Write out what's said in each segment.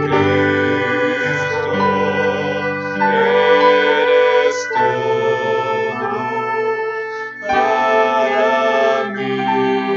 Jesucristo, eres todo para mí.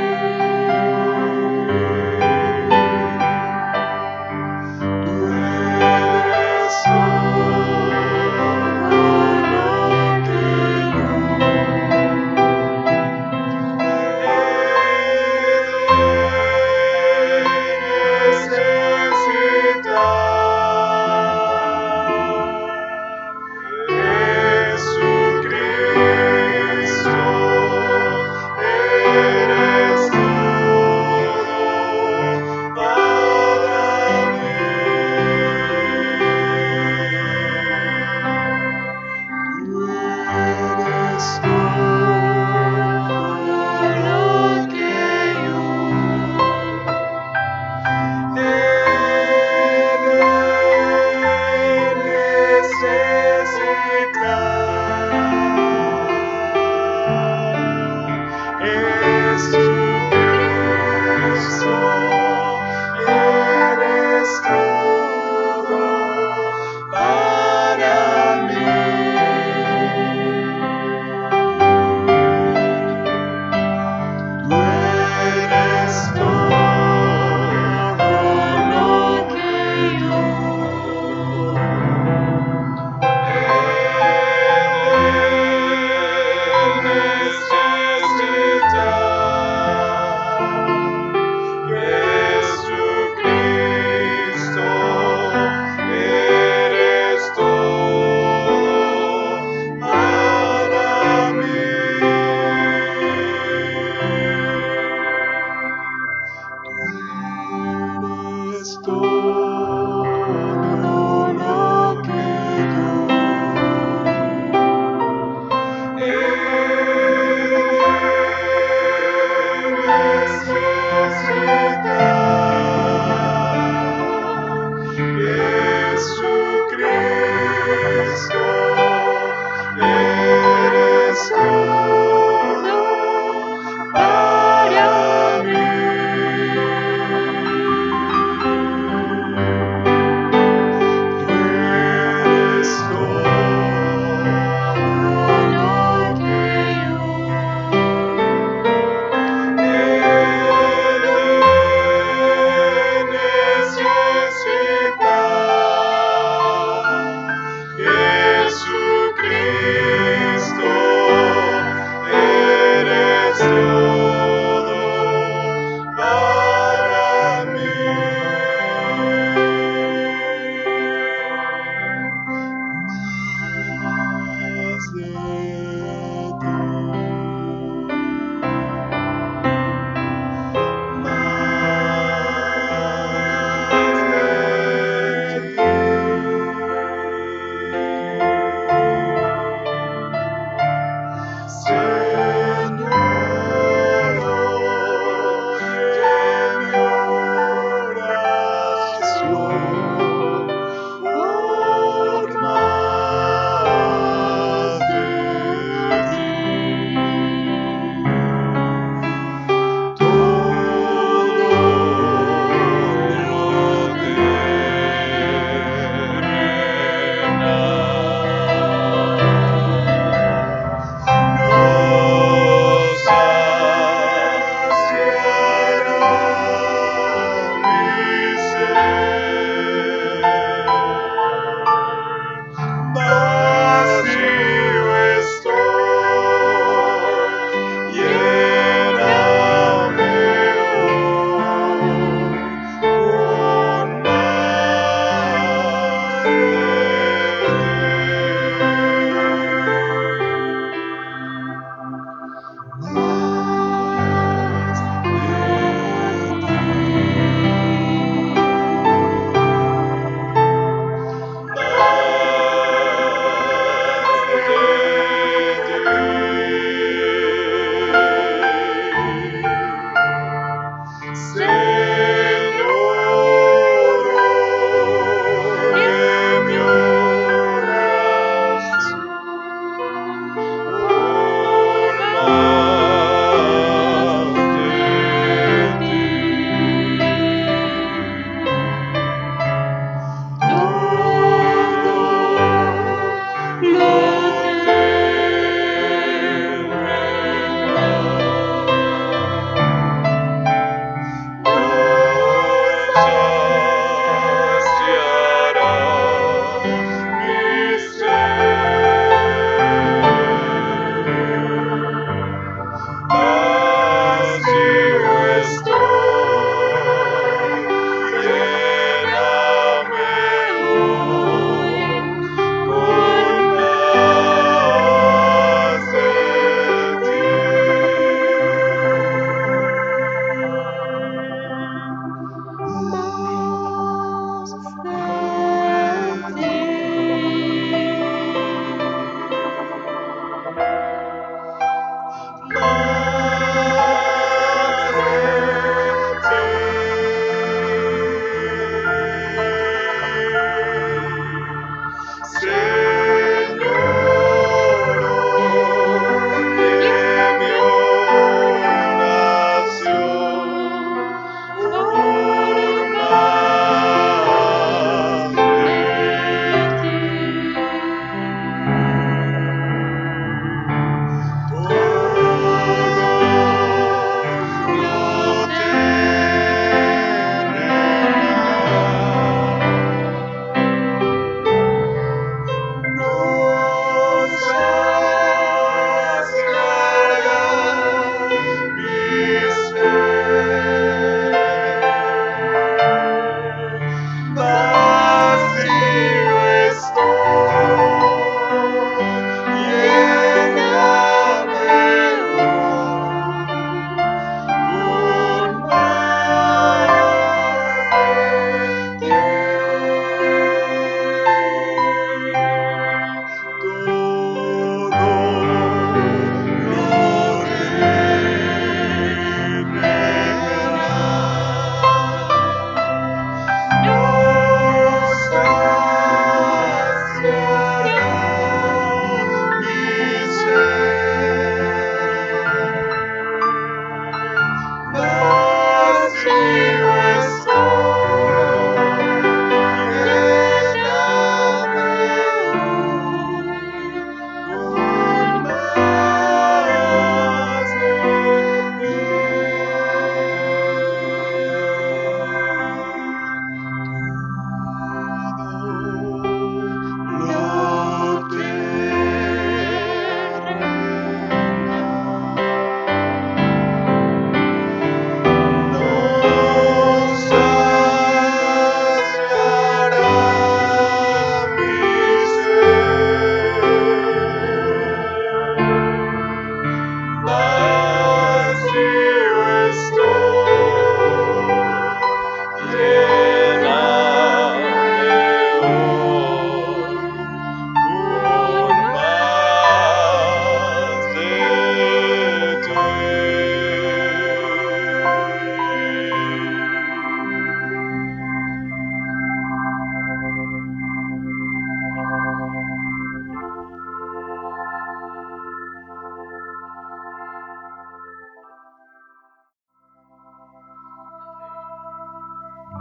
Muy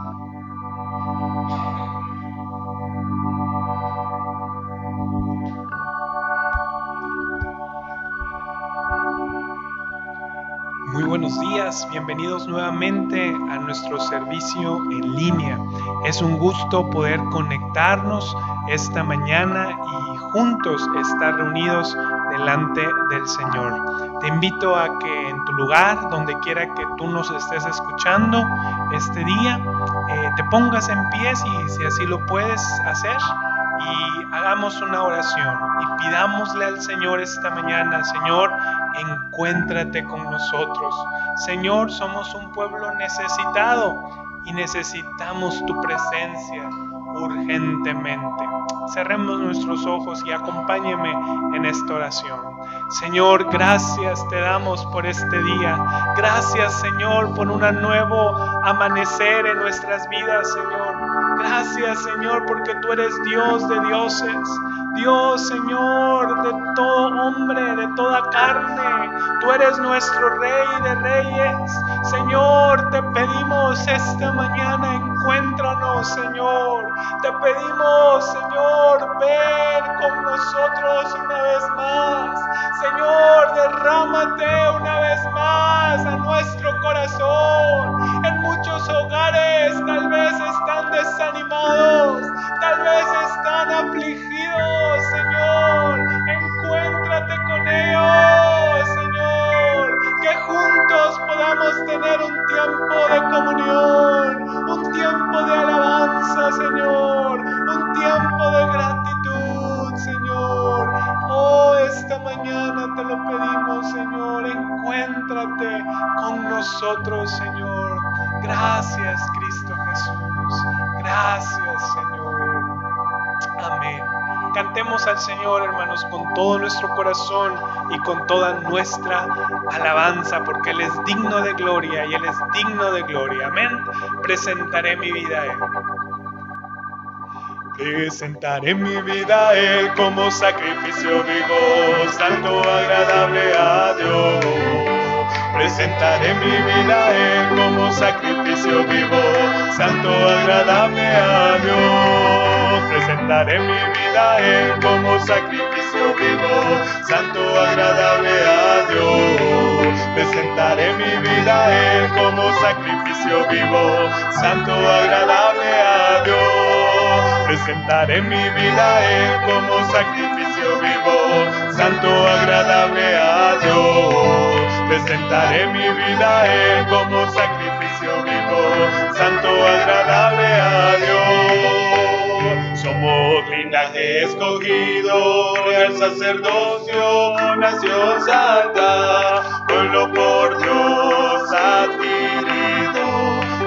buenos días, bienvenidos nuevamente a nuestro servicio en línea. Es un gusto poder conectarnos esta mañana y juntos estar reunidos delante del Señor. Te invito a que en tu lugar, donde quiera que tú nos estés escuchando este día, te pongas en pie si así lo puedes hacer y hagamos una oración y pidámosle al Señor esta mañana: Señor, encuéntrate con nosotros. Señor, somos un pueblo necesitado y necesitamos tu presencia urgentemente. Cerremos nuestros ojos y acompáñeme en esta oración. Señor, gracias te damos por este día. Gracias, Señor, por un nuevo amanecer en nuestras vidas, Señor. Gracias, Señor, porque tú eres Dios de dioses, Dios, Señor, de todo hombre, de toda carne. Tú eres nuestro Rey de reyes. Señor, te pedimos esta mañana, encuéntranos, Señor. Te pedimos, Señor, ven con nosotros una vez más. Señor, derrámate una vez más a nuestro corazón. En muchos hogares tal vez están desanimados, tal vez están afligidos, Señor. Encuéntrate con ellos, Señor. Que juntos podamos tener un tiempo de comunión, un tiempo de alabanza, Señor, un tiempo de gratitud, Señor. Oh, esta mañana te lo pedimos, Señor. Encuéntrate con nosotros, Señor. Gracias, Cristo Jesús. Gracias, Señor. Amén. Cantemos al Señor, hermanos, con todo nuestro corazón y con toda nuestra alabanza, porque Él es digno de gloria y Él es digno de gloria. Amén. Presentaré mi vida a Él. Presentaré mi vida a Él como sacrificio vivo, santo, agradable a Dios. Presentaré mi vida a Él como sacrificio vivo, santo, agradable a Dios. Presentaré mi vida a Él como sacrificio vivo, santo, agradable a Dios. Presentaré mi vida a Él como sacrificio vivo, santo, agradable a Dios. Presentaré mi vida a Él como sacrificio vivo, santo, agradable a Dios. Presentaré mi vida a Él como sacrificio vivo, santo, agradable a Dios. Somos linaje escogido, el sacerdocio, nación santa, pueblo por Dios adquirido,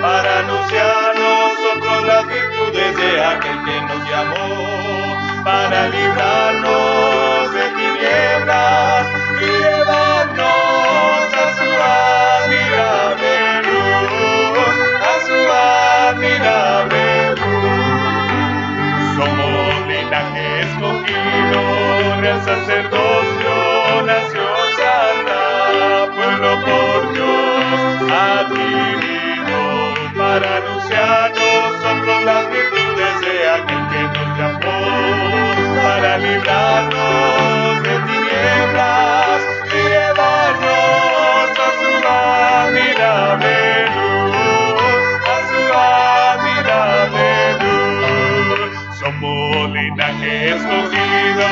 para anunciar nosotros las virtudes de aquel que nos llamó, para librarnos de tinieblas y llevarnos a su admirable luz, a su admirable luz. Somos linaje escogido, real sacerdocio, nación santa, pueblo por Dios adquirido, para anunciar nosotros las virtudes de aquel que nos llamó, para librarnos de tinieblas y llevarnos a su admirable luz, a su admirable luz. Somos linaje escogido,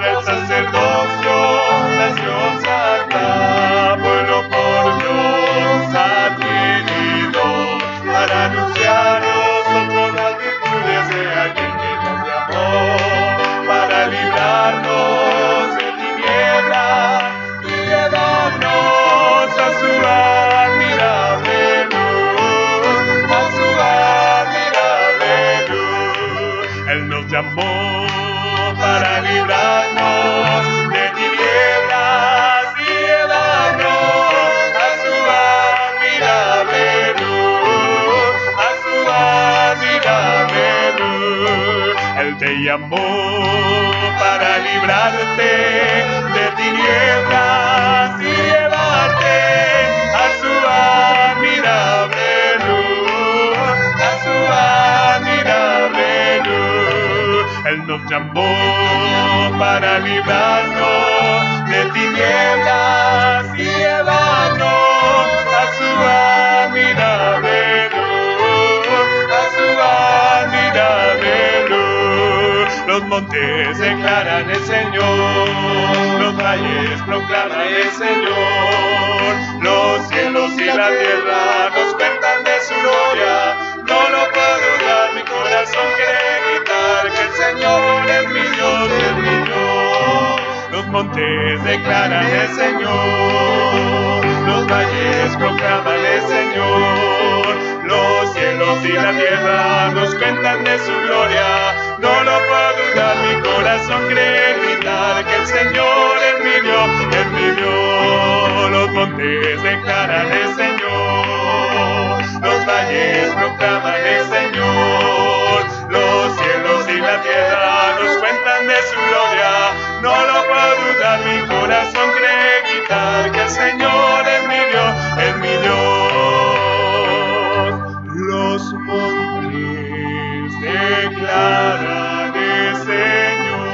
el sacerdocio, nación santa, pueblo por Dios adquirido, para anunciar nosotros las virtudes de aquel que nos llamó, para librarnos de tinieblas y llevarnos a su admirable luz, a su admirable luz. Él nos llamó para librarnos de tinieblas y llevarnos a su admirable luz, a su admirable luz. Él te llamó para librarte de tinieblas y llevarte a su admirable luz, a Él nos llamó para librarnos de tinieblas y llevarnos a su admirable luz, a su admirable luz. Los montes declaran el Señor, los valles proclaman el Señor, los cielos y la tierra nos cuentan de su gloria. No lo puedo dudar, mi corazón quiere gritar que el Señor es mi Dios, es mi Dios. Los montes declaran el Señor, los valles proclaman el Señor, los cielos y la tierra nos cuentan de su gloria. No lo puedo dudar, mi corazón quiere gritar que el Señor es mi Dios, es mi Dios. Los montes declaran el Señor, los valles proclaman el Señor, los cielos y la tierra nos cuentan de su gloria. No lo puedo dudar, mi corazón quiere gritar que el Señor es mi Dios, es mi Dios. Los montes declaran el Señor.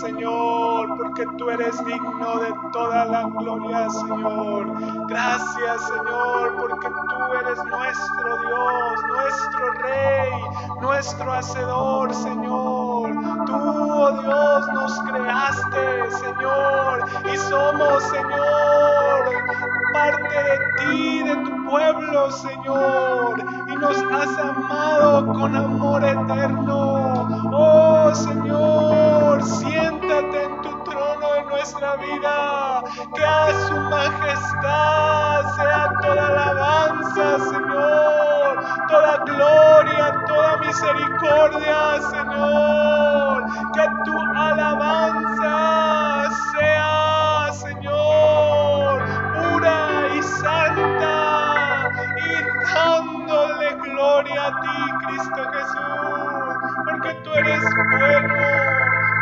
Señor, porque tú eres digno de toda la gloria, Señor. Gracias, Señor, porque tú eres nuestro Dios, nuestro Rey, nuestro Hacedor, Señor. Tú, oh Dios, nos creaste, Señor, y somos, Señor, parte de ti, de tu pueblo, Señor, y nos has amado con amor eterno. Oh Señor, siéntate en tu trono de nuestra vida, que a su majestad sea toda alabanza, Señor, toda gloria, toda misericordia, Señor, que tu alabanza sea, Señor, pura y santa, y dándole gloria a ti, Cristo Jesús, porque tú eres bueno,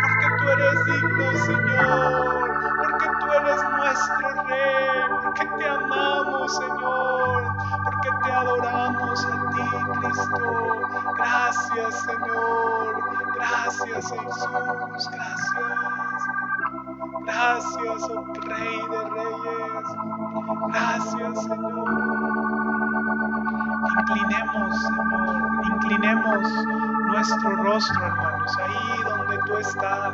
porque tú eres digno, Señor, porque tú eres nuestro Rey, porque te amamos, Señor, porque te adoramos a ti, Cristo. Gracias, Señor, gracias, Jesús, gracias. Gracias, oh Rey de Reyes. Gracias, Señor. Inclinemos, Señor, inclinemos nuestro rostro, hermanos, ahí donde tú estás,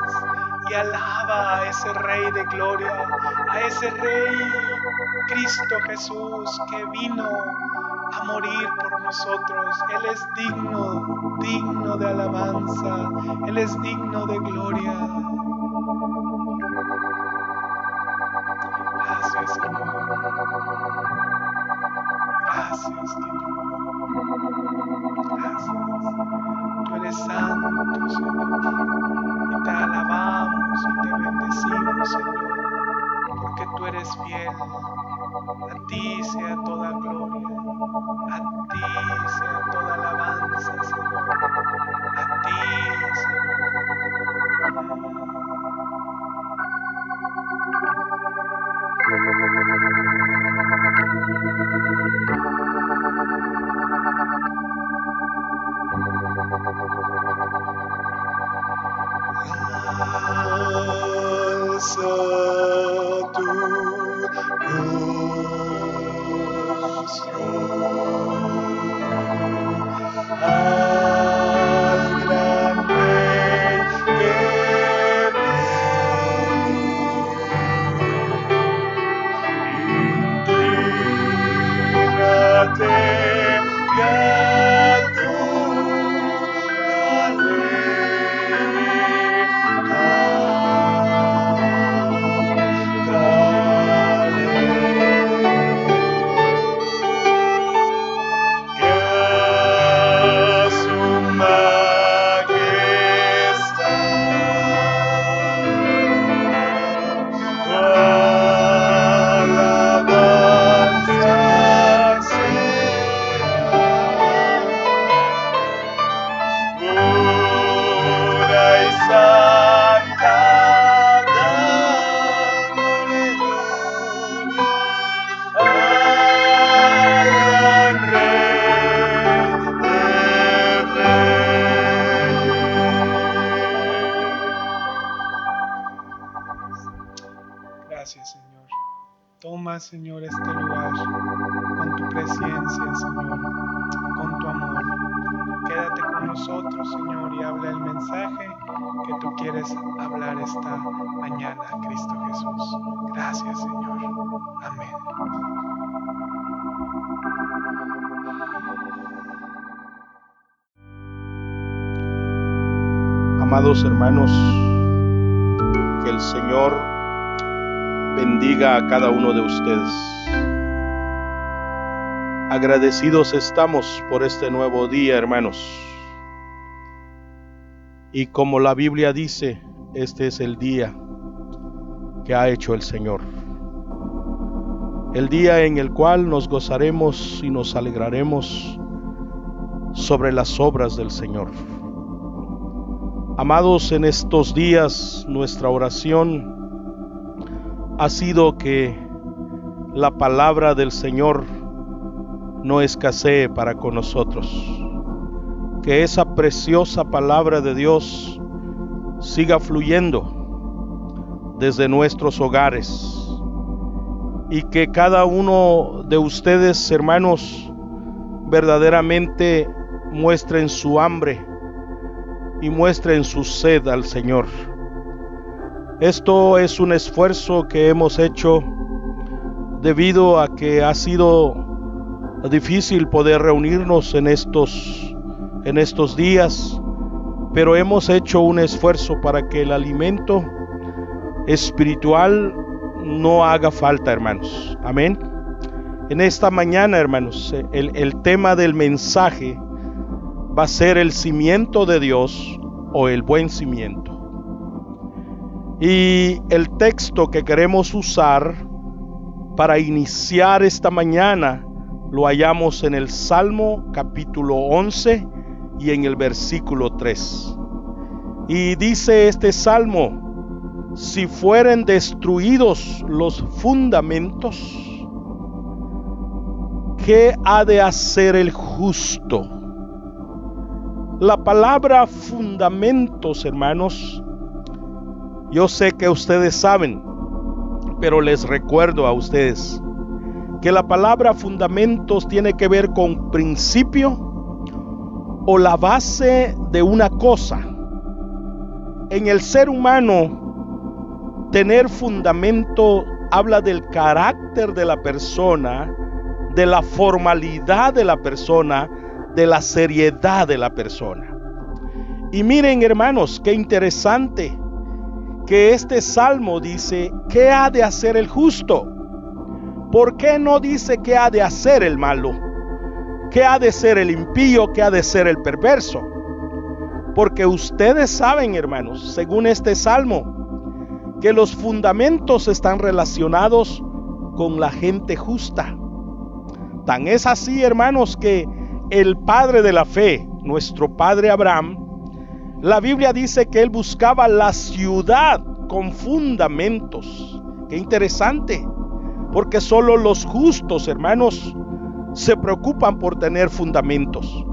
y alaba a ese Rey de gloria, a ese Rey Cristo Jesús que vino a morir por nosotros. Él es digno, digno de alabanza, Él es digno de gloria. Gracias, Señor. Gracias, Señor. Gracias. Tú eres santo, Señor. Y te alabamos y te bendecimos, Señor, porque tú eres fiel. A ti sea toda gloria. A ti sea toda alabanza, Señor. A ti, alza tu rostro al gran Rey que inclínate y a Gracias, Señor. Toma, Señor, este lugar con tu presencia, Señor, con tu amor. Quédate con nosotros, Señor, y habla el mensaje que tú quieres hablar esta mañana, Cristo Jesús. Gracias, Señor. Amén. Amados hermanos, que el Señor bendiga a cada uno de ustedes. Agradecidos estamos por este nuevo día, hermanos. Y como la Biblia dice, este es el día que ha hecho el Señor. El día en el cual nos gozaremos y nos alegraremos sobre las obras del Señor. Amados, en estos días nuestra oración ha sido que la palabra del Señor no escasee para con nosotros, que esa preciosa palabra de Dios siga fluyendo desde nuestros hogares, y que cada uno de ustedes, hermanos, verdaderamente muestren su hambre y muestren su sed al Señor. Esto es un esfuerzo que hemos hecho debido a que ha sido difícil poder reunirnos en estos días, pero hemos hecho un esfuerzo para que el alimento espiritual no haga falta, hermanos. Amén. En esta mañana, hermanos, el tema del mensaje va a ser el cimiento de Dios o el buen cimiento. Y el texto que queremos usar para iniciar esta mañana lo hallamos en el Salmo capítulo 11 y en el versículo 3. Y dice este salmo: si fueren destruidos los fundamentos, ¿qué ha de hacer el justo? La palabra fundamentos, hermanos, yo sé que ustedes saben, pero les recuerdo a ustedes que la palabra fundamentos tiene que ver con principio o la base de una cosa. En el ser humano, tener fundamento habla del carácter de la persona, de la formalidad de la persona, de la seriedad de la persona. Y miren, hermanos, qué interesante que este salmo dice: ¿qué ha de hacer el justo? ¿Por qué no dice qué ha de hacer el malo? ¿Qué ha de ser el impío? ¿Qué ha de ser el perverso? Porque ustedes saben, hermanos, según este salmo, que los fundamentos están relacionados con la gente justa. Tan es así, hermanos, que el padre de la fe, nuestro padre Abraham, la Biblia dice que él buscaba la ciudad con fundamentos. Qué interesante, porque solo los justos, hermanos, se preocupan por tener fundamentos.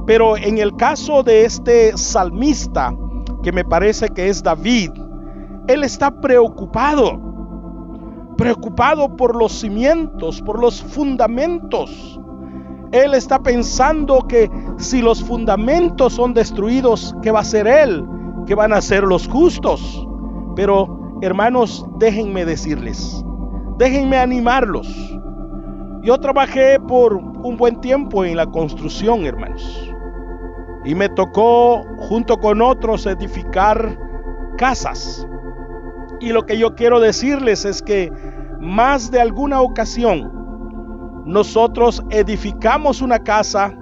Pero en el caso de este salmista, que me parece que es David, él está preocupado por los cimientos, por los fundamentos. Él está pensando que si los fundamentos son destruidos, ¿qué va a hacer él? ¿Qué van a hacer los justos? Pero, hermanos, déjenme decirles, déjenme animarlos. Yo trabajé por un buen tiempo en la construcción, hermanos, y me tocó, junto con otros, edificar casas. Y lo que yo quiero decirles es que más de alguna ocasión nosotros edificamos una casa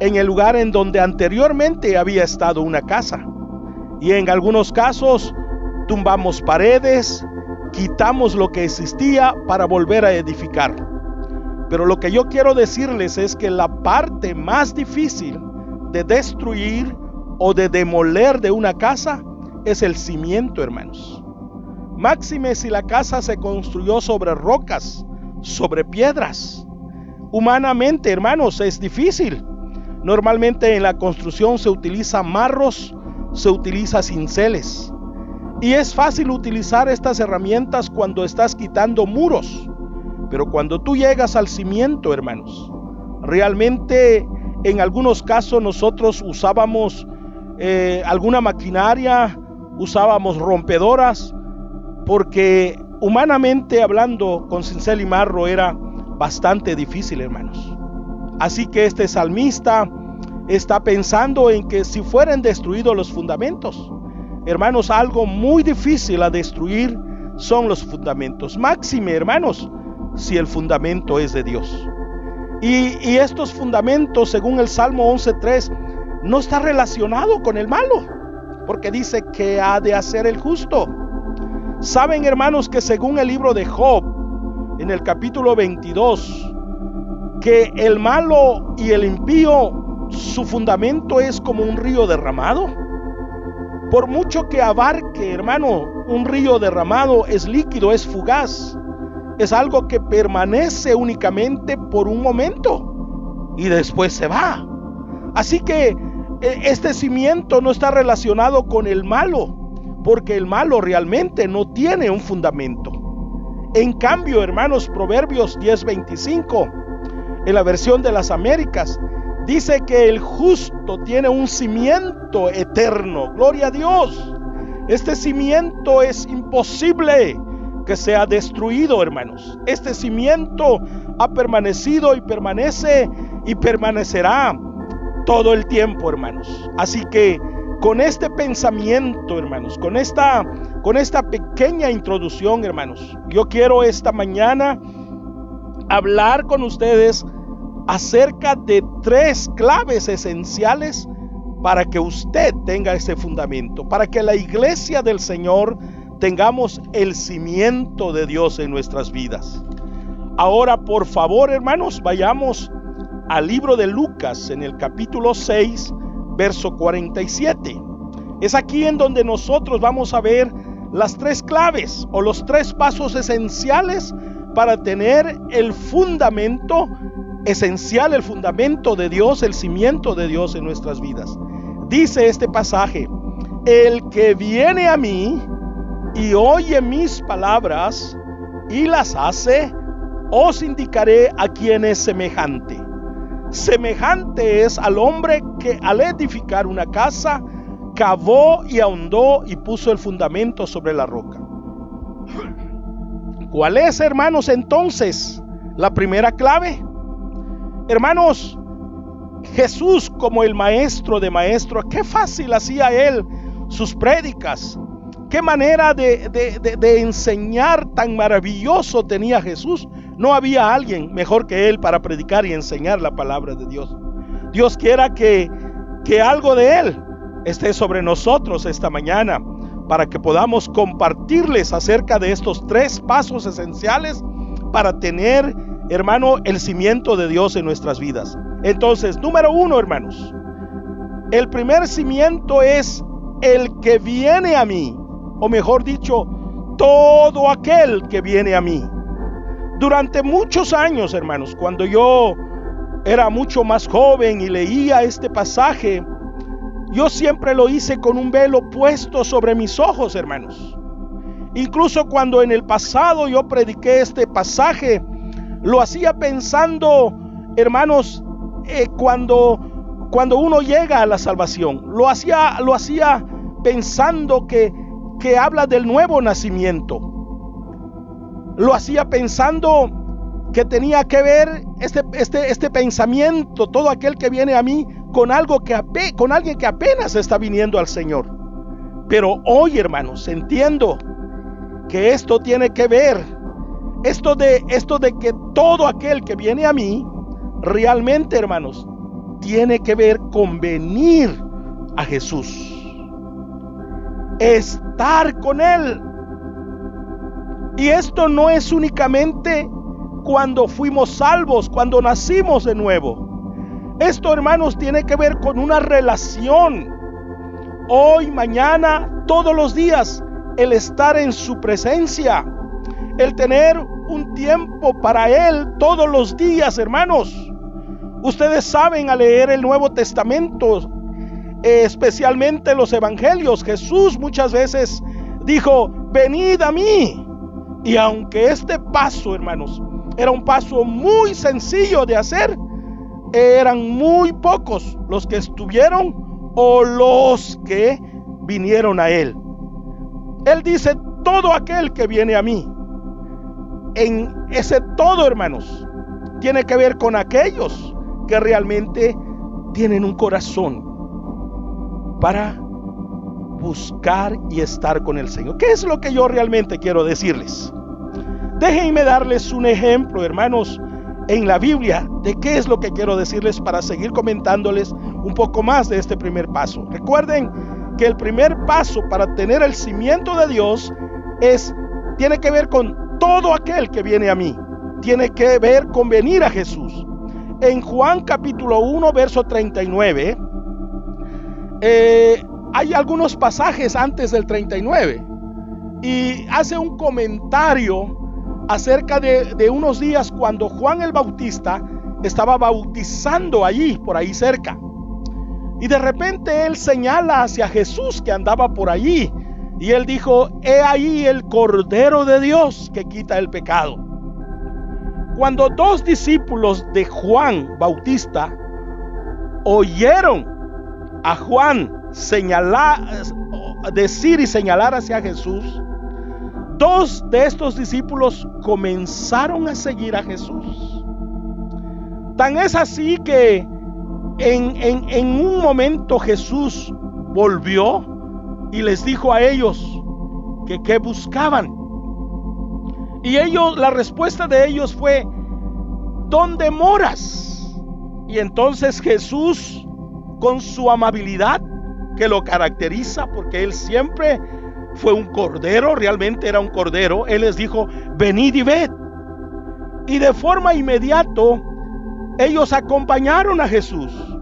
en el lugar en donde anteriormente había estado una casa. Y en algunos casos tumbamos paredes, quitamos lo que existía para volver a edificar. Pero lo que yo quiero decirles es que la parte más difícil de destruir o de demoler de una casa es el cimiento, hermanos. Máxime si la casa se construyó sobre rocas, sobre piedras. Humanamente, hermanos, es difícil. Normalmente en la construcción se utilizan marros, se utiliza cinceles. Y es fácil utilizar estas herramientas cuando estás quitando muros. Pero cuando tú llegas al cimiento, hermanos, realmente en algunos casos nosotros usábamos alguna maquinaria, usábamos rompedoras, porque humanamente hablando, con cincel y marro era bastante difícil, hermanos. Así que este salmista está pensando en que si fueran destruidos los fundamentos, hermanos, algo muy difícil a destruir son los fundamentos. Máxime, hermanos, si el fundamento es de Dios. Y estos fundamentos, según el Salmo 11:3, no está relacionado con el malo, porque dice que ha de hacer el justo. Saben, hermanos, que según el libro de Job, en el capítulo 22, que el malo y el impío, su fundamento es como un río derramado. Por mucho que abarque, hermano, un río derramado es líquido, es fugaz. Es algo que permanece únicamente por un momento y después se va. Así que este cimiento no está relacionado con el malo, porque el malo realmente no tiene un fundamento. En cambio, hermanos, Proverbios 10:25, en la versión de las Américas, dice que el justo tiene un cimiento eterno. Gloria a Dios. Este cimiento es imposible que sea destruido, hermanos. Este cimiento ha permanecido y permanece y permanecerá todo el tiempo, hermanos. Así que con este pensamiento, hermanos, con esta pequeña introducción, hermanos, yo quiero esta mañana hablar con ustedes acerca de 3 claves esenciales para que usted tenga ese fundamento, para que la iglesia del Señor tengamos el cimiento de Dios en nuestras vidas. Ahora, por favor, hermanos, vayamos al libro de Lucas en el capítulo 6, verso 47. Es aquí en donde nosotros vamos a ver las 3 claves o los 3 pasos esenciales para tener el fundamento esencial, el fundamento de Dios, el cimiento de Dios en nuestras vidas. Dice este pasaje: el que viene a mí y oye mis palabras y las hace, os indicaré a quién es semejante. Semejante es al hombre que al edificar una casa cavó y ahondó y puso el fundamento sobre la roca. ¿Cuál es, hermanos, entonces la primera clave? Hermanos, Jesús, como el maestro de maestros, qué fácil hacía él sus prédicas. Qué manera de enseñar tan maravilloso tenía Jesús. No había alguien mejor que él para predicar y enseñar la palabra de Dios. Dios quiera que algo de él esté sobre nosotros esta mañana, para que podamos compartirles acerca de estos 3 pasos esenciales para tener, hermano, el cimiento de Dios en nuestras vidas. Entonces, número 1, hermanos, el primer cimiento es el que viene a mí, o mejor dicho, todo aquel que viene a mí. Durante muchos años, hermanos, cuando yo era mucho más joven y leía este pasaje, yo siempre lo hice con un velo puesto sobre mis ojos, hermanos. Incluso cuando en el pasado yo prediqué este pasaje, lo hacía pensando, hermanos, cuando uno llega a la salvación, lo hacía pensando que habla del nuevo nacimiento. Lo hacía pensando que tenía que ver este pensamiento, todo aquel que viene a mí, con alguien que apenas está viniendo al Señor. Pero hoy, hermanos, entiendo que esto tiene que ver, esto de que todo aquel que viene a mí, realmente, hermanos, tiene que ver con venir a Jesús, estar con Él. Y esto no es únicamente cuando fuimos salvos, cuando nacimos de nuevo. Esto, hermanos, tiene que ver con una relación. Hoy, mañana, todos los días, el estar en su presencia, el tener un tiempo para Él todos los días, hermanos. Ustedes saben, al leer el Nuevo Testamento, especialmente los evangelios, Jesús muchas veces dijo: venid a mí. Y aunque este paso, hermanos, era un paso muy sencillo de hacer, eran muy pocos los que estuvieron o los que vinieron a Él. Él dice: todo aquel que viene a mí. En ese todo, hermanos, tiene que ver con aquellos que realmente tienen un corazón para buscar y estar con el Señor. ¿Qué es lo que yo realmente quiero decirles? Déjenme darles un ejemplo, hermanos, en la Biblia, de qué es lo que quiero decirles para seguir comentándoles un poco más de este primer paso. Recuerden que el primer paso para tener el cimiento de Dios tiene que ver con todo aquel que viene a mí. Tiene que ver con venir a Jesús. En Juan capítulo 1, verso 39, hay algunos pasajes antes del 39 y hace un comentario acerca de unos días cuando Juan el Bautista estaba bautizando allí, por ahí cerca. Y de repente él señala hacia Jesús que andaba por allí Y él dijo: he ahí el Cordero de Dios que quita el pecado. Cuando dos discípulos de Juan Bautista oyeron a Juan decir y señalar hacia Jesús, dos de estos discípulos comenzaron a seguir a Jesús. Tan es así que en un momento Jesús volvió y les dijo a ellos que qué buscaban. Y la respuesta de ellos fue: ¿dónde moras? Y entonces Jesús, con su amabilidad que lo caracteriza, porque él siempre fue un cordero, realmente era un cordero, él les dijo: venid y ved. Y de forma inmediata ellos acompañaron a Jesús.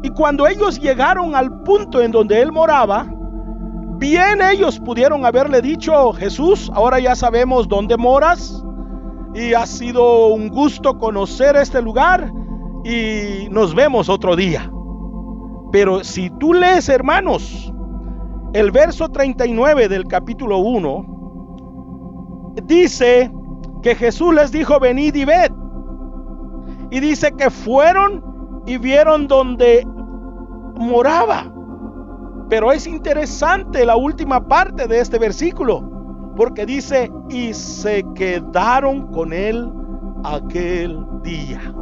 Y cuando ellos llegaron al punto en donde él moraba, bien ellos pudieron haberle dicho: Jesús, ahora ya sabemos dónde moras y ha sido un gusto conocer este lugar y nos vemos otro día. Pero si tú lees, hermanos, el verso 39 del capítulo 1, dice que Jesús les dijo: venid y ved. Y dice que fueron y vieron donde moraba. Pero es interesante la última parte de este versículo, porque dice: y se quedaron con él aquel día.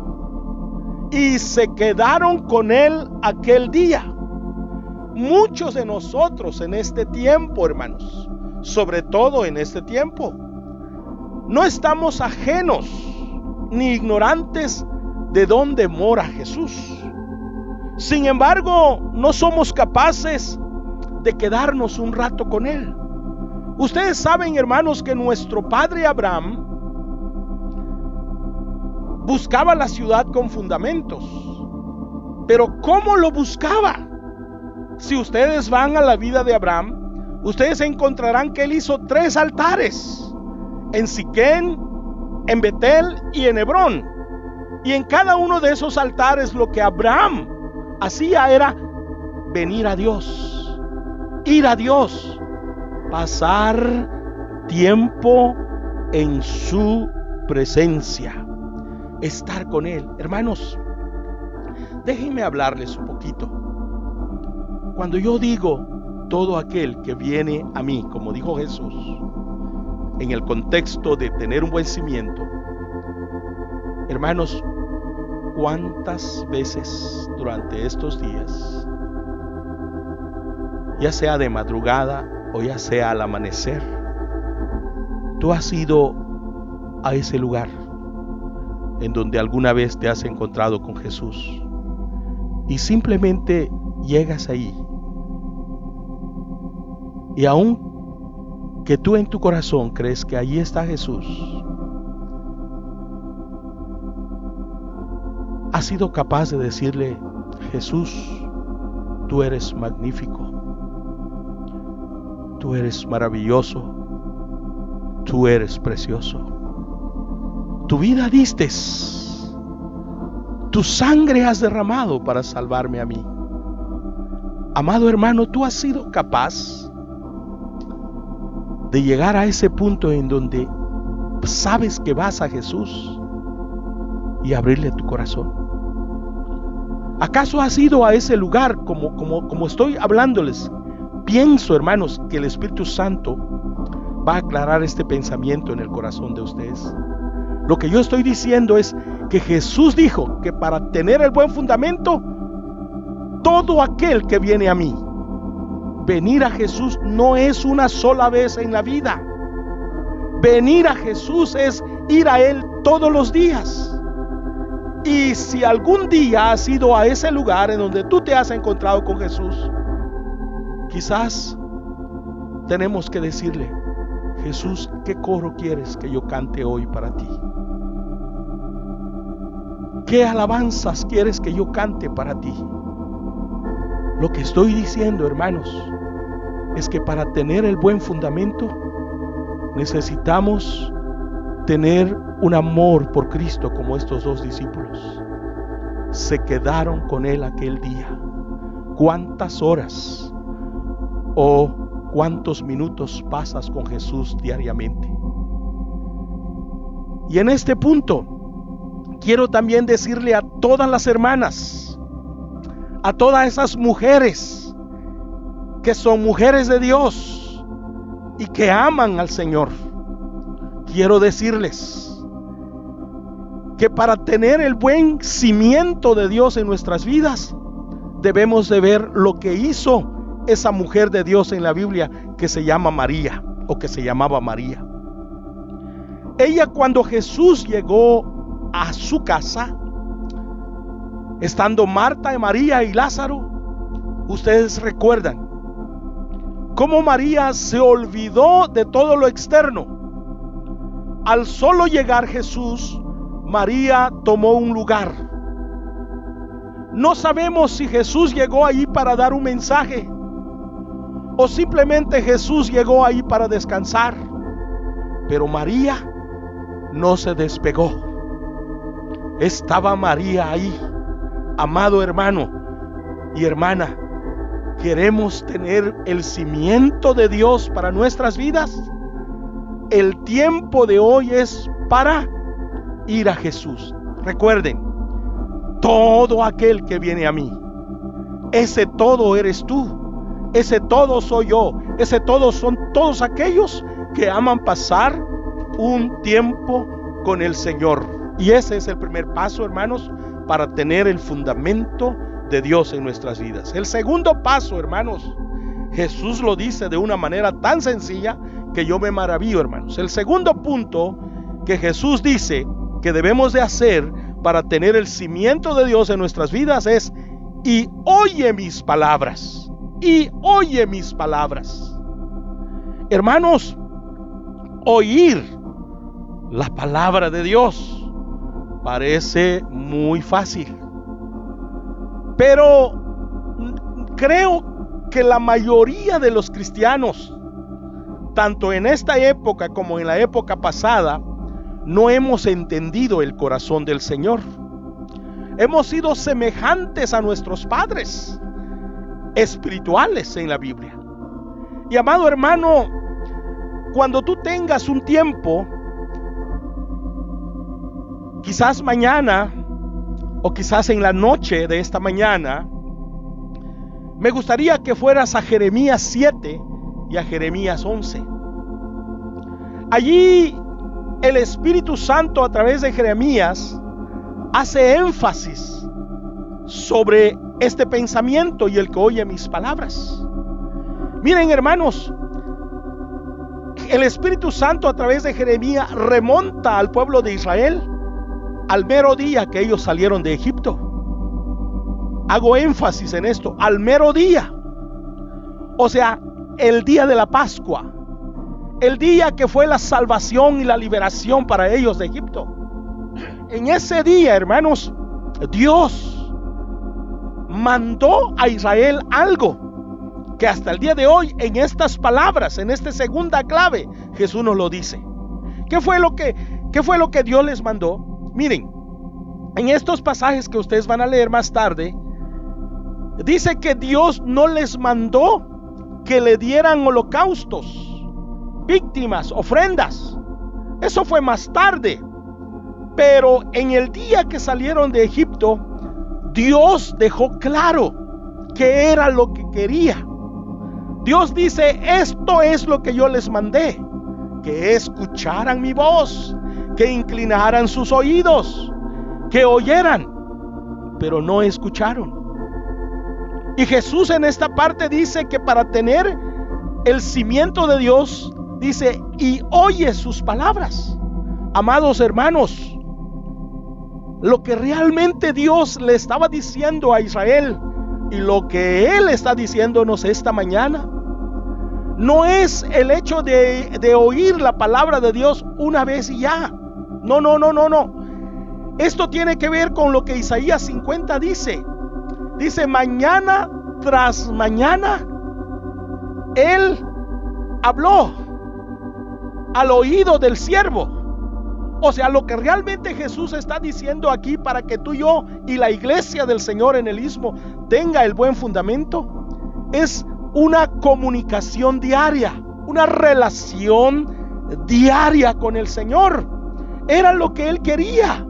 Y se quedaron con él aquel día. Muchos de nosotros en este tiempo, hermanos, sobre todo en este tiempo, no estamos ajenos ni ignorantes de dónde mora Jesús. Sin embargo, no somos capaces de quedarnos un rato con él. Ustedes saben, hermanos, que nuestro padre Abraham buscaba la ciudad con fundamentos. Pero ¿cómo lo buscaba? Si ustedes van a la vida de Abraham, ustedes encontrarán que él hizo 3 altares: en Siquén, en Betel y en Hebrón. Y en cada uno de esos altares lo que Abraham hacía era venir a Dios, ir a Dios, pasar tiempo en su presencia, estar con él. Hermanos, déjenme hablarles un poquito. Cuando yo digo todo aquel que viene a mí, como dijo Jesús, en el contexto de tener un buen cimiento, hermanos, ¿cuántas veces durante estos días, ya sea de madrugada o ya sea al amanecer, tú has ido a ese lugar en donde alguna vez te has encontrado con Jesús y simplemente llegas ahí, y aun que tú en tu corazón crees que allí está Jesús, has sido capaz de decirle: Jesús, tú eres magnífico, tú eres maravilloso, tú eres precioso, tu vida distes, tu sangre has derramado para salvarme a mí. Amado hermano, tú has sido capaz de llegar a ese punto en donde sabes que vas a Jesús y abrirle tu corazón. ¿Acaso has ido a ese lugar como estoy hablándoles? Pienso, hermanos, que el Espíritu Santo va a aclarar este pensamiento en el corazón de ustedes. Lo que yo estoy diciendo es que Jesús dijo que para tener el buen fundamento, todo aquel que viene a mí, venir a Jesús no es una sola vez en la vida. Venir a Jesús es ir a Él todos los días. Y si algún día has ido a ese lugar en donde tú te has encontrado con Jesús, quizás tenemos que decirle: Jesús, ¿qué coro quieres que yo cante hoy para ti? ¿Qué alabanzas quieres que yo cante para ti? Lo que estoy diciendo, hermanos, es que para tener el buen fundamento necesitamos tener un amor por Cristo como estos dos discípulos. Se quedaron con Él aquel día. ¿Cuántas horas? ¿Cuántos minutos pasas con Jesús diariamente? Y en este punto quiero también decirle a todas las hermanas, a todas esas mujeres que son mujeres de Dios y que aman al Señor, quiero decirles que para tener el buen cimiento de Dios en nuestras vidas, debemos de ver lo que hizo esa mujer de Dios en la Biblia que se llama María, o que se llamaba María. Ella, cuando Jesús llegó a su casa, estando Marta, María y Lázaro, ustedes recuerdan cómo María se olvidó de todo lo externo. Al solo llegar Jesús, María tomó un lugar. No sabemos si Jesús llegó ahí para dar un mensaje o simplemente Jesús llegó ahí para descansar, pero María no se despegó. Estaba María ahí. Amado hermano y hermana, ¿queremos tener el cimiento de Dios para nuestras vidas? El tiempo de hoy es para ir a Jesús. Recuerden, todo aquel que viene a mí, ese todo eres tú, ese todo soy yo, ese todo son todos aquellos que aman pasar un tiempo con el Señor. Y ese es el primer paso, hermanos, para tener el fundamento de Dios en nuestras vidas. El segundo paso, hermanos, Jesús lo dice de una manera tan sencilla que yo me maravillo, hermanos. El segundo punto que Jesús dice que debemos de hacer para tener el cimiento de Dios en nuestras vidas es: y oye mis palabras, y oye mis palabras. Hermanos, oír la palabra de Dios parece muy fácil, pero creo que la mayoría de los cristianos, tanto en esta época como en la época pasada, no hemos entendido el corazón del Señor. Hemos sido semejantes a nuestros padres espirituales en la Biblia. Y amado hermano, cuando tú tengas un tiempo, quizás mañana o quizás en la noche de esta mañana, me gustaría que fueras a Jeremías 7 y a Jeremías 11. Allí el Espíritu Santo, a través de Jeremías, hace énfasis sobre este pensamiento: y el que oye mis palabras. Miren, hermanos, el Espíritu Santo, a través de Jeremías, remonta al pueblo de Israel al mero día que ellos salieron de Egipto. Hago énfasis en esto: al mero día. O sea, el día de la Pascua, el día que fue la salvación y la liberación para ellos de Egipto. En ese día, hermanos, Dios mandó a Israel algo que hasta el día de hoy, en estas palabras, en esta segunda clave, Jesús nos lo dice. ¿Qué fue lo que Dios les mandó? Miren, en estos pasajes que ustedes van a leer más tarde, dice que Dios no les mandó que le dieran holocaustos, víctimas, ofrendas. Eso fue más tarde. Pero en el día que salieron de Egipto, Dios dejó claro que era lo que quería. Dios dice: esto es lo que yo les mandé, que escucharan mi voz, que inclinaran sus oídos, que oyeran, pero no escucharon. Y Jesús en esta parte dice que para tener el cimiento de Dios, dice: y oye sus palabras. Amados hermanos, lo que realmente Dios le estaba diciendo a Israel y lo que Él está diciéndonos esta mañana, no es el hecho de oír la palabra de Dios una vez y ya. No. Esto tiene que ver con lo que Isaías 50 dice. Dice: mañana tras mañana Él habló al oído del siervo. O sea, lo que realmente Jesús está diciendo aquí, para que tú y yo y la iglesia del Señor en el Istmo tenga el buen fundamento, es: una comunicación diaria, una relación diaria con el Señor. Era lo que Él quería,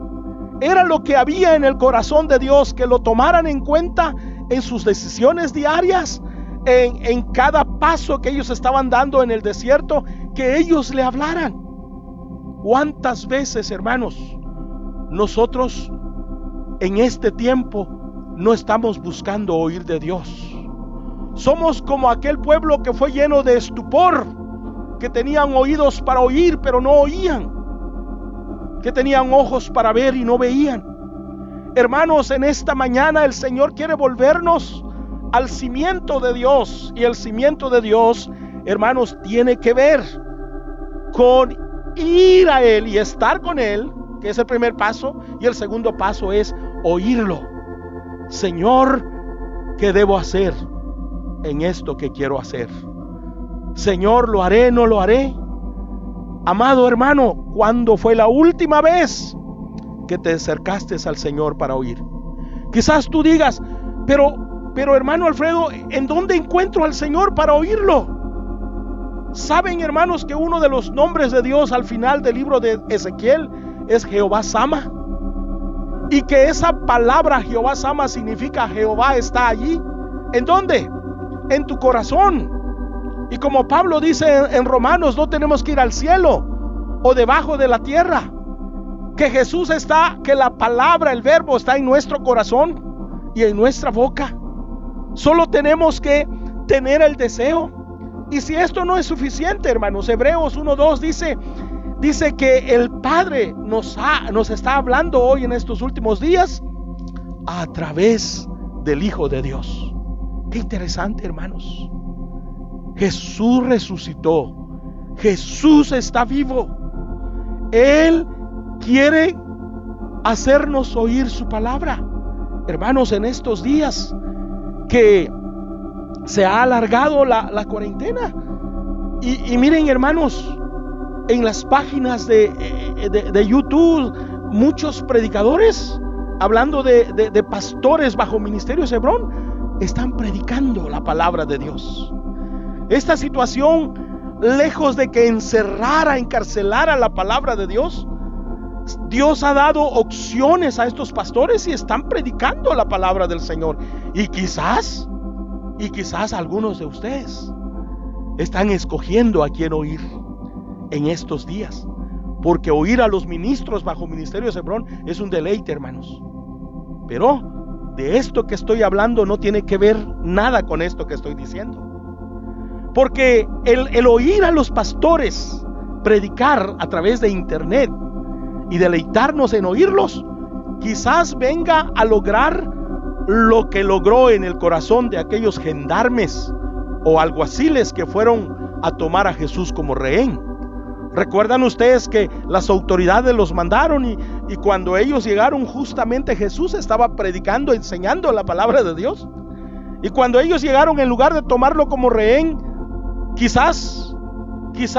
era lo que había en el corazón de Dios, que lo tomaran en cuenta en sus decisiones diarias, en cada paso que ellos estaban dando en el desierto, que ellos le hablaran. ¿Cuántas veces, hermanos, nosotros en este tiempo no estamos buscando oír de Dios? Somos como aquel pueblo que fue lleno de estupor, que tenían oídos para oír pero no oían, que tenían ojos para ver y no veían. Hermanos, en esta mañana el Señor quiere volvernos al cimiento de Dios, y el cimiento de Dios, hermanos, tiene que ver con ir a Él y estar con Él, que es el primer paso, y el segundo paso es oírlo. Señor, ¿qué debo hacer en esto que quiero hacer? Señor, ¿lo haré, no lo haré? Amado hermano, ¿cuándo fue la última vez que te acercaste al Señor para oír? Quizás tú digas, pero hermano Alfredo, ¿en dónde encuentro al Señor para oírlo? ¿Saben, hermanos, que uno de los nombres de Dios al final del libro de Ezequiel es Jehová Sama? Y que esa palabra Jehová Sama significa Jehová está allí. ¿En dónde? En tu corazón. Y como Pablo dice en Romanos, no tenemos que ir al cielo o debajo de la tierra. Que Jesús está, que la palabra, el verbo está en nuestro corazón y en nuestra boca. Solo tenemos que tener el deseo. Y si esto no es suficiente, hermanos, Hebreos 1:2 dice que el Padre nos está hablando hoy en estos últimos días a través del Hijo de Dios. Qué interesante, hermanos. Jesús resucitó. Jesús está vivo. Él quiere hacernos oír su palabra. Hermanos, en estos días que se ha alargado la cuarentena, y miren, hermanos, en las páginas de YouTube, muchos predicadores, hablando de pastores bajo Ministerio Hebrón, están predicando la palabra de Dios. Esta situación, lejos de que encarcelara la palabra de Dios, Dios ha dado opciones a estos pastores y están predicando la palabra del Señor. Y quizás algunos de ustedes están escogiendo a quién oír en estos días, porque oír a los ministros bajo Ministerio Hebrón es un deleite, hermanos. Pero de esto que estoy hablando no tiene que ver nada con esto que estoy diciendo, porque el oír a los pastores predicar a través de internet y deleitarnos en oírlos, quizás venga a lograr lo que logró en el corazón de aquellos gendarmes o alguaciles que fueron a tomar a Jesús como rehén. Recuerdan ustedes que las autoridades los mandaron, y cuando ellos llegaron, justamente Jesús estaba predicando, enseñando la palabra de Dios. Y cuando ellos llegaron, en lugar de tomarlo como rehén, quizás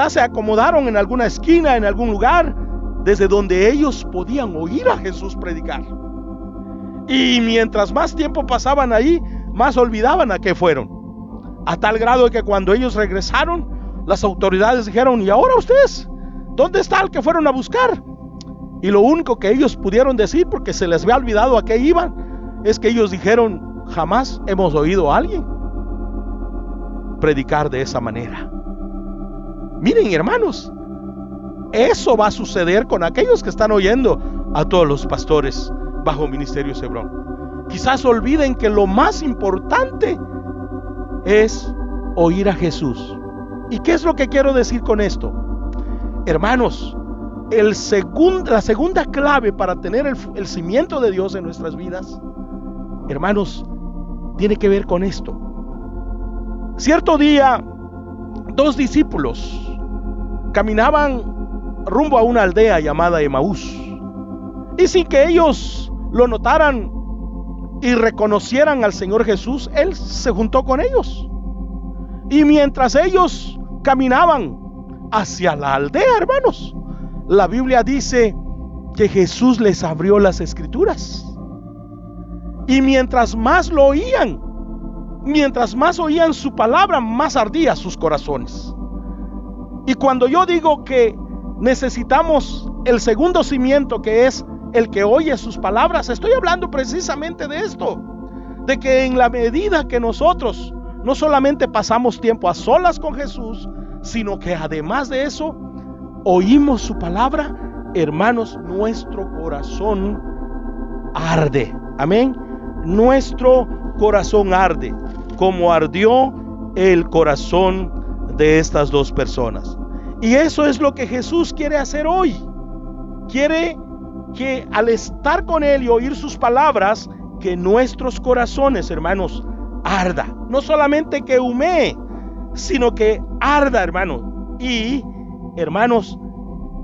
se acomodaron en alguna esquina, en algún lugar, desde donde ellos podían oír a Jesús predicar. Y mientras más tiempo pasaban ahí, más olvidaban a qué fueron. A tal grado de que cuando ellos regresaron, las autoridades dijeron: ¿y ahora ustedes? ¿Dónde está el que fueron a buscar? Y lo único que ellos pudieron decir, porque se les había olvidado a qué iban, es que ellos dijeron: jamás hemos oído a alguien predicar de esa manera. Miren, hermanos, eso va a suceder con aquellos que están oyendo a todos los pastores bajo Ministerio Hebrón. Quizás olviden que lo más importante es oír a Jesús. ¿Y qué es lo que quiero decir con esto? Hermanos, la segunda clave para tener el cimiento de Dios en nuestras vidas, hermanos, tiene que ver con esto. Cierto día, 2 discípulos caminaban rumbo a una aldea llamada Emaús, y sin que ellos lo notaran y reconocieran al Señor Jesús, Él se juntó con ellos. Y mientras ellos caminaban hacia la aldea, hermanos, la Biblia dice que Jesús les abrió las Escrituras. Y mientras más lo oían, mientras más oían su palabra, más ardía sus corazones. Y cuando yo digo que necesitamos el segundo cimiento, que es el que oye sus palabras, estoy hablando precisamente de esto, de que en la medida que nosotros no solamente pasamos tiempo a solas con Jesús, sino que además de eso oímos su palabra, hermanos, nuestro corazón arde. Amén. Nuestro corazón arde, como ardió el corazón de estas dos personas. Y eso es lo que Jesús quiere hacer hoy. Quiere que al estar con Él y oír sus palabras, que nuestros corazones, hermanos, arda. No solamente que humee, sino que arda, hermanos. Y, hermanos,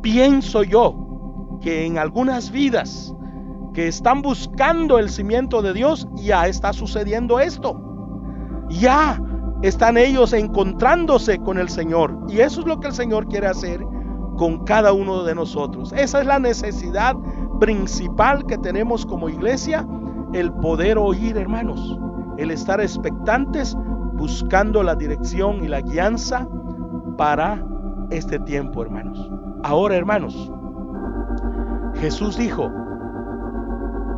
pienso yo que en algunas vidas que están buscando el cimiento de Dios, ya está sucediendo esto. Ya están ellos encontrándose con el Señor. Y eso es lo que el Señor quiere hacer con cada uno de nosotros. Esa es la necesidad principal que tenemos como iglesia, el poder oír, hermanos, el estar expectantes, buscando la dirección y la guianza para este tiempo, hermanos. Ahora, hermanos, Jesús dijo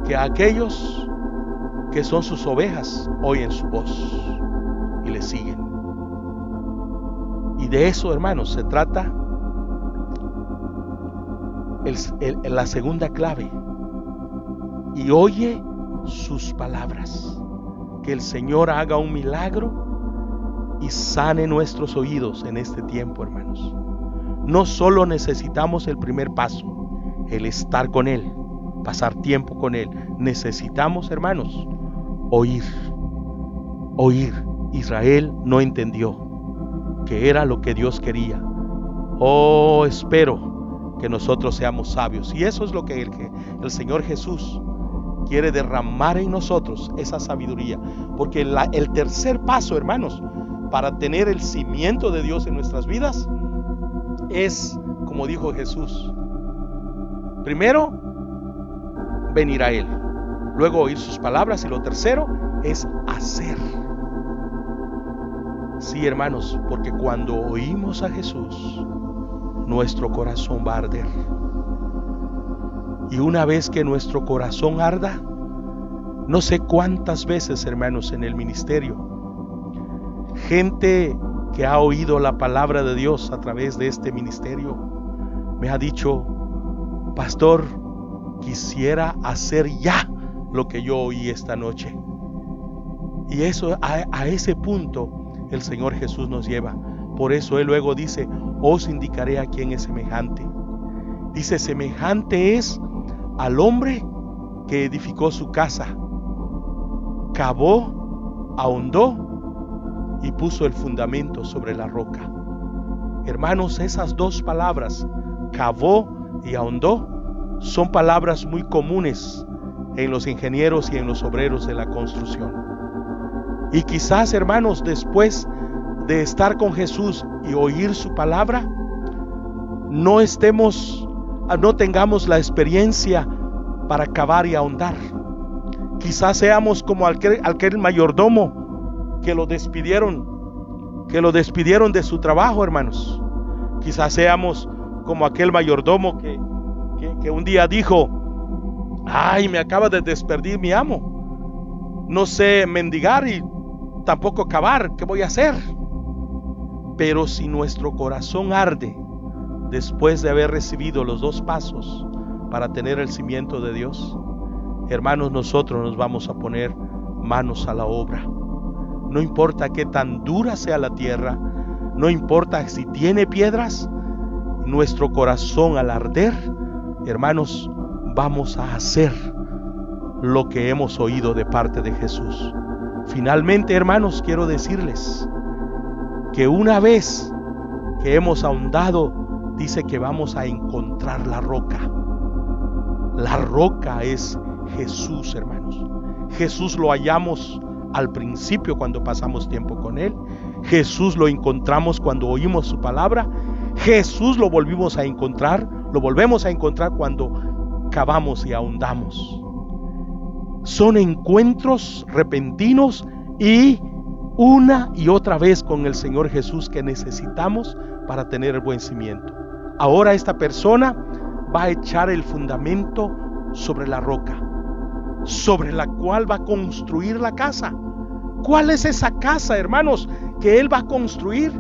que aquellos que son sus ovejas oyen su voz y le siguen. Y de eso, hermanos, se trata la segunda clave. Y oye sus palabras. Que el Señor haga un milagro y sane nuestros oídos en este tiempo, hermanos. No solo necesitamos el primer paso, el estar con Él, pasar tiempo con Él. Necesitamos, hermanos, oír. Israel no entendió que era lo que Dios quería. Oh, espero que nosotros seamos sabios. Y eso es lo que el Señor Jesús quiere derramar en nosotros, esa sabiduría. Porque el tercer paso, hermanos, para tener el cimiento de Dios en nuestras vidas es, como dijo Jesús, primero venir a Él, luego oír sus palabras, y lo tercero es hacer. Sí, hermanos, porque cuando oímos a Jesús, nuestro corazón va a arder. Y una vez que nuestro corazón arda, no sé cuántas veces, hermanos, en el ministerio, gente que ha oído la palabra de Dios a través de este ministerio me ha dicho: pastor, quisiera hacer ya lo que yo oí esta noche. Y eso, a ese punto el Señor Jesús nos lleva. Por eso Él luego dice: os indicaré a quién es semejante. Dice: semejante es al hombre que edificó su casa, cavó, ahondó y puso el fundamento sobre la roca. Hermanos, esas dos palabras, cavó y ahondó, son palabras muy comunes en los ingenieros y en los obreros de la construcción. Y quizás, hermanos, después de estar con Jesús y oír su palabra, no tengamos la experiencia para cavar y ahondar. Quizás seamos como aquel mayordomo que lo despidieron de su trabajo, hermanos. Quizás seamos como aquel mayordomo que un día dijo: ay, me acaba de despedir mi amo, no sé mendigar y tampoco cavar, ¿qué voy a hacer? Pero si nuestro corazón arde después de haber recibido los dos pasos para tener el cimiento de Dios, hermanos, nosotros nos vamos a poner manos a la obra. No importa qué tan dura sea la tierra, no importa si tiene piedras, nuestro corazón al arder, hermanos, vamos a hacer lo que hemos oído de parte de Jesús. Finalmente, hermanos, quiero decirles que una vez que hemos ahondado, dice que vamos a encontrar la roca. La roca es Jesús, hermanos. Jesús lo hallamos al principio cuando pasamos tiempo con Él. Jesús lo encontramos cuando oímos su palabra. Jesús lo volvemos a encontrar cuando cavamos y ahondamos. Son encuentros repentinos y una y otra vez con el Señor Jesús que necesitamos para tener el buen cimiento. Ahora esta persona va a echar el fundamento sobre la roca, sobre la cual va a construir la casa. ¿Cuál es esa casa, hermanos, que él va a construir?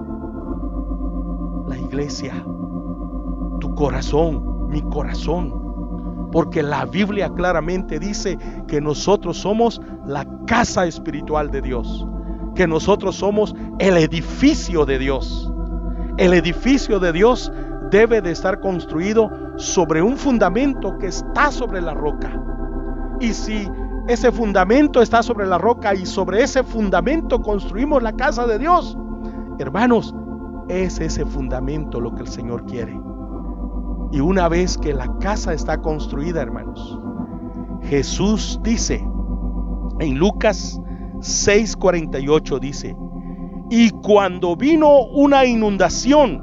La iglesia, tu corazón, mi corazón. Porque la Biblia claramente dice que nosotros somos la casa espiritual de Dios, que nosotros somos el edificio de Dios. El edificio de Dios debe de estar construido sobre un fundamento que está sobre la roca. Y si ese fundamento está sobre la roca y sobre ese fundamento construimos la casa de Dios, hermanos, es ese fundamento lo que el Señor quiere. Y una vez que la casa está construida, hermanos, Jesús dice en Lucas 6:48, dice: y cuando vino una inundación,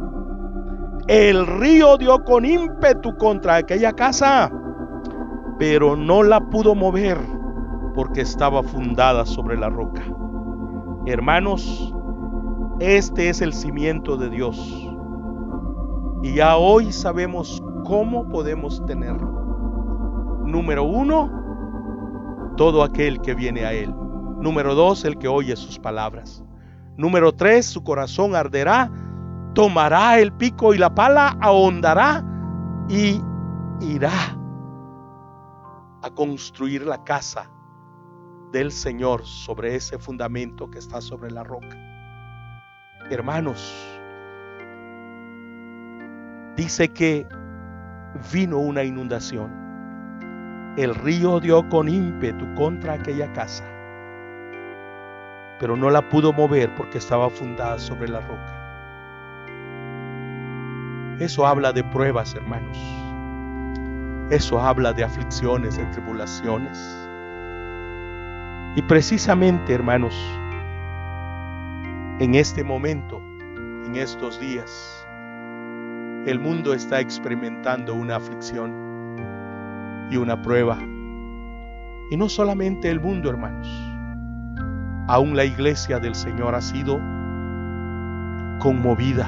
el río dio con ímpetu contra aquella casa, pero no la pudo mover porque estaba fundada sobre la roca. Hermanos, este es el cimiento de Dios. Y ya hoy sabemos cómo podemos tenerlo. Número 1, todo aquel que viene a Él. Número 2, el que oye sus palabras. Número 3, su corazón arderá, tomará el pico y la pala, ahondará y irá a construir la casa del Señor sobre ese fundamento que está sobre la roca. Hermanos, dice que vino una inundación. El río dio con ímpetu contra aquella casa, pero no la pudo mover porque estaba fundada sobre la roca. Eso habla de pruebas, hermanos. Eso habla de aflicciones, de tribulaciones. Y precisamente, hermanos, en este momento, en estos días, el mundo está experimentando una aflicción y una prueba. Y no solamente el mundo, hermanos. Aún la iglesia del Señor ha sido conmovida.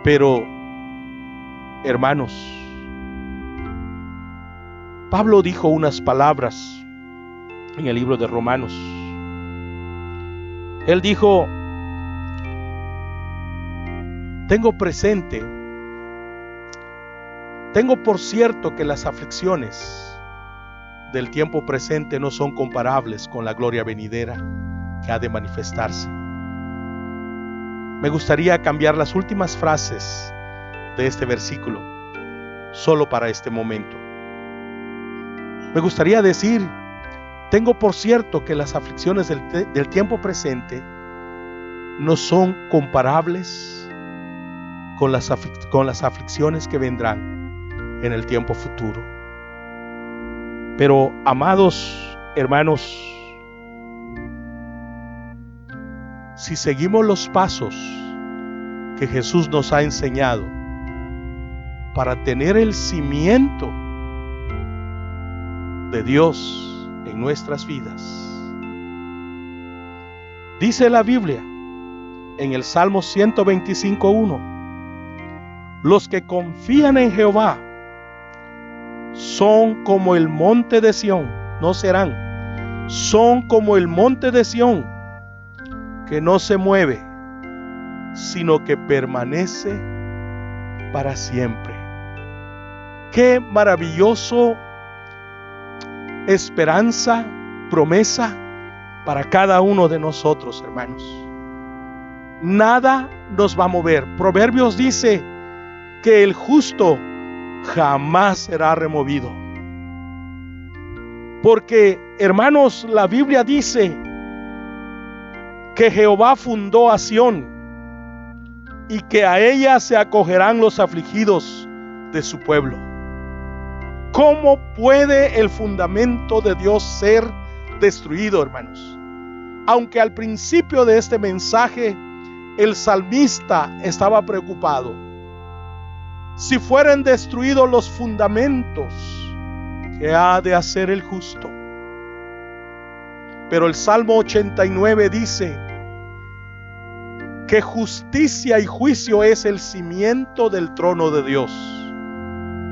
Pero, hermanos, Pablo dijo unas palabras en el libro de Romanos. Él dijo: tengo por cierto que las aflicciones del tiempo presente no son comparables con la gloria venidera que ha de manifestarse. Me gustaría cambiar las últimas frases de este versículo solo para este momento. Me gustaría decir: tengo por cierto que las aflicciones del tiempo presente no son comparables con las aflicciones que vendrán en el tiempo futuro. Pero, amados hermanos, si seguimos los pasos que Jesús nos ha enseñado para tener el cimiento de Dios en nuestras vidas, dice la Biblia en el Salmo 125:1: los que confían en Jehová son como el monte de Sión, no serán, son como el monte de Sión, que no se mueve, sino que permanece para siempre. Qué maravilloso esperanza, promesa para cada uno de nosotros, hermanos. Nada nos va a mover. Proverbios dice que el justo jamás será removido. Porque, hermanos, la Biblia dice que Jehová fundó a Sión y que a ella se acogerán los afligidos de su pueblo. ¿Cómo puede el fundamento de Dios ser destruido, hermanos? Aunque al principio de este mensaje el salmista estaba preocupado. Si fueran destruidos los fundamentos, ¿qué ha de hacer el justo? Pero el Salmo 89 dice que justicia y juicio es el cimiento del trono de Dios,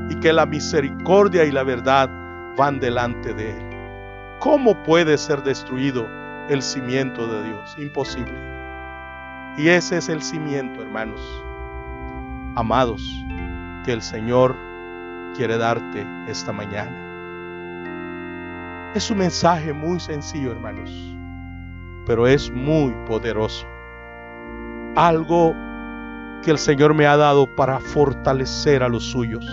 y que la misericordia y la verdad van delante de él. ¿Cómo puede ser destruido el cimiento de Dios? Imposible. Y ese es el cimiento, hermanos, amados, que el Señor quiere darte esta mañana. Es un mensaje muy sencillo, hermanos, pero es muy poderoso. Algo que el Señor me ha dado para fortalecer a los suyos.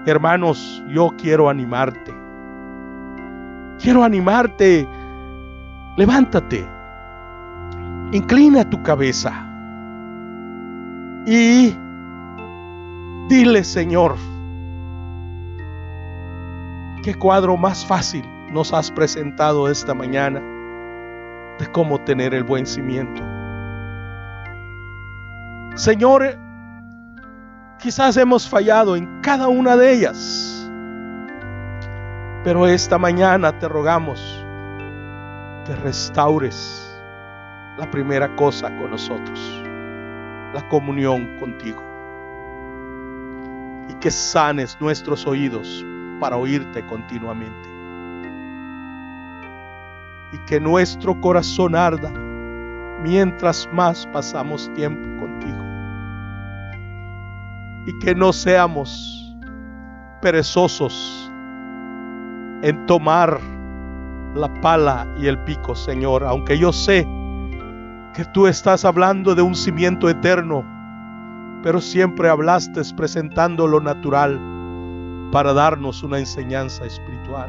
Hermanos, yo quiero animarte. Quiero animarte. Levántate. Inclina tu cabeza. Y dile, Señor, qué cuadro más fácil nos has presentado esta mañana de cómo tener el buen cimiento. Señor, quizás hemos fallado en cada una de ellas, pero esta mañana te rogamos que restaures la primera cosa con nosotros, la comunión contigo, y que sanes nuestros oídos para oírte continuamente, y que nuestro corazón arda mientras más pasamos tiempo contigo, y que no seamos perezosos en tomar la pala y el pico, Señor, aunque yo sé que tú estás hablando de un cimiento eterno, pero siempre hablaste presentando lo natural para darnos una enseñanza espiritual.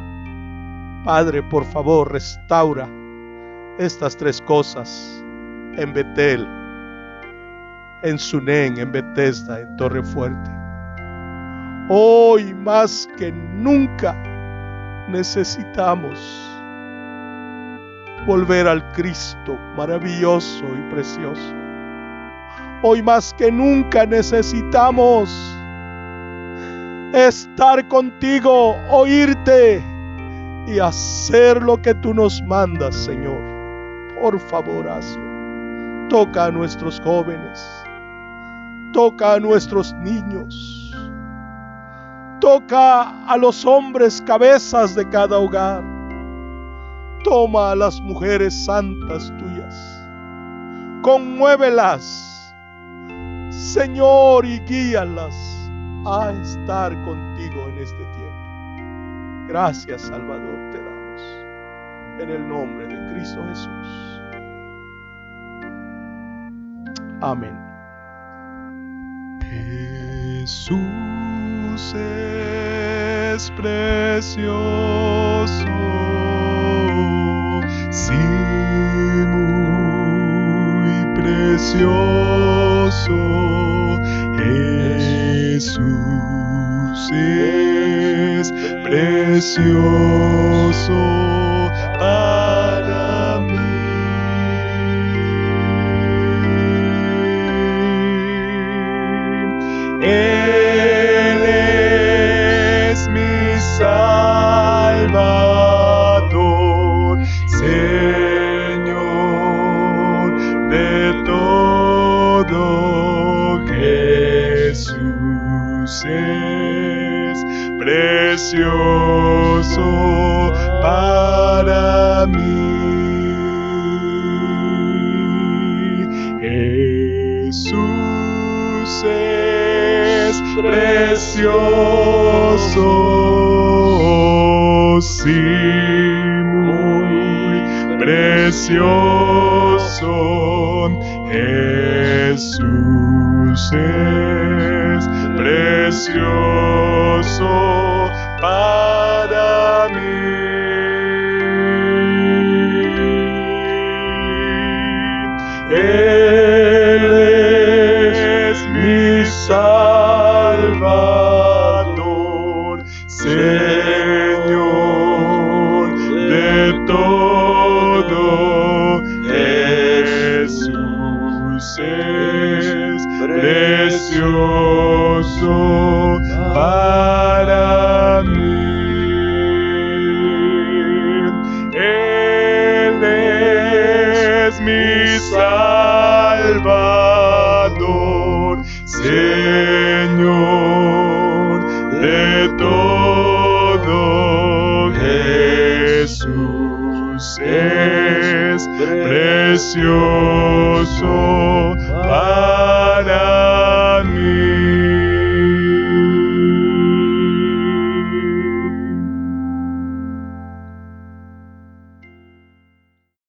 Padre, por favor, restaura estas tres cosas en Betel, en Sunén, en Bethesda, en Torrefuerte. Hoy más que nunca necesitamos volver al Cristo maravilloso y precioso. Hoy más que nunca necesitamos estar contigo, oírte y hacer lo que tú nos mandas, Señor. Por favor, hazlo. Toca a nuestros jóvenes, toca a nuestros niños, toca a los hombres cabezas de cada hogar. Toma a las mujeres santas tuyas, conmuévelas, Señor, y guíalas a estar contigo en este tiempo. Gracias, Salvador, te damos en el nombre de Cristo Jesús. Amén. Jesús es precioso, sí, muy precioso. Jesús es precioso para mí. Él es mi Salvador, Señor de todo. Jesús es precioso para mí. Jesús es precioso, sí, muy precioso. Jesús es precioso para mí. Él es mi Salvador, Señor de todo. Jesús es precioso para mí. precio